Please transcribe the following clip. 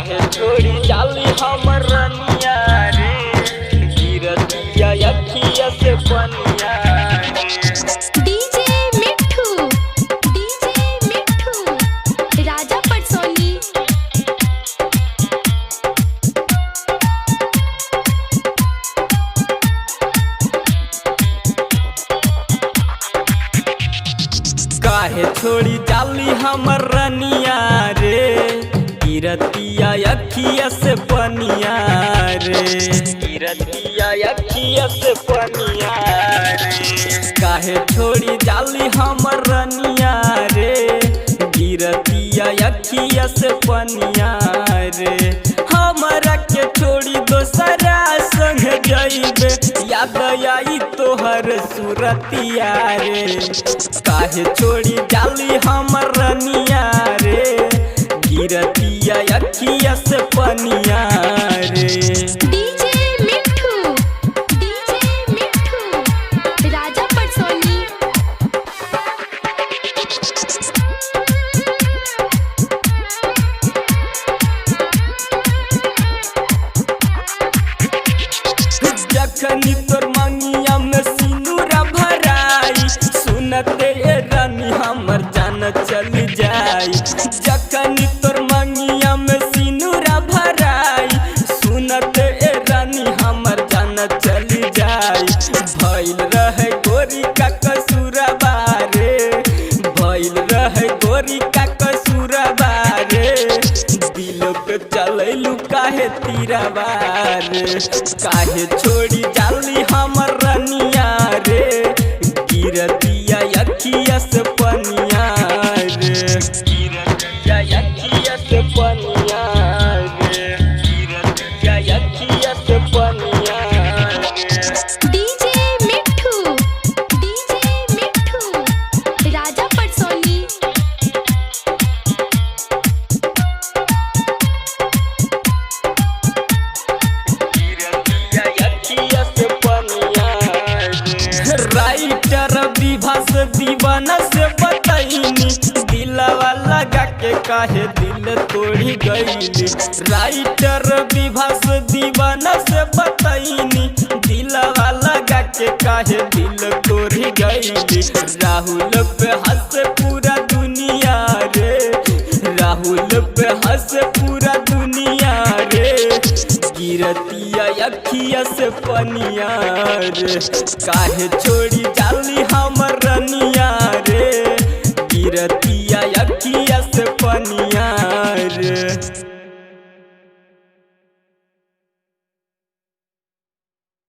काहे छोड़ी जाली हमर रनिया रे, गिरतिया अखिया से पनिया रे। डीजे मिठू, डीजे मिठू, राजा पटसोनी। काहे छोड़ी जाली हमर रनिया रे, गिरतिया अखिया से पनिया रे, गिरतिया अखिया से पनिया रे। काहे छोड़ी जाली हमर रनिया रे, गिरतिया अखिया से पनिया रे। हमरा के छोड़ी दोसरा संग जइबे, याद आई तोहर सूरतिया रे। काहे छोड़ी जाली हमर रनिया रे, गिरतिया अखिया से पनिया रे। डीजे मिठू, डीजे मिठू, राजा पटसोनी। जखनी तोर मंगिया में सिनुरा भराई, सुनते ए रानी हमर जान चल जाई। जखनी तोर मंगिया में सिनुरा भराई, सुनते ए रानी हमर जान चल जाई। भइल रहे गोरी का कसूरबा रे, भइल रहे गोरी का कसूरबा रे। दिल पे चलैलू काहे तीरबा रे, काहे छोड़ी जाली हमर रनिया रे, गिरतिया अखिया से पनिया रे, गिरतिया अखिया से पनिया रे, गिरतिया अखिया से पनिया रे। डीजे मिठू, डीजे मिठू, राजा पटसोनी। राइटर विभास दीवाना से बताइनी, दिलवा लगा के काहे दिल तोड़ी गईली। राइटर विभास दीवाना से बताइनी, दिलवा लगा के काहे दिल तोड़ी गईली। राहुल पे हंस पूरा दुनिया रे, राहुल पे हंस पूरा दुनिया रे। गिरतिया अखिया से पनिया रे, काहे छोड़ी जाली हमर रनिया रे, गिरतिया अखिया से पनिया रे।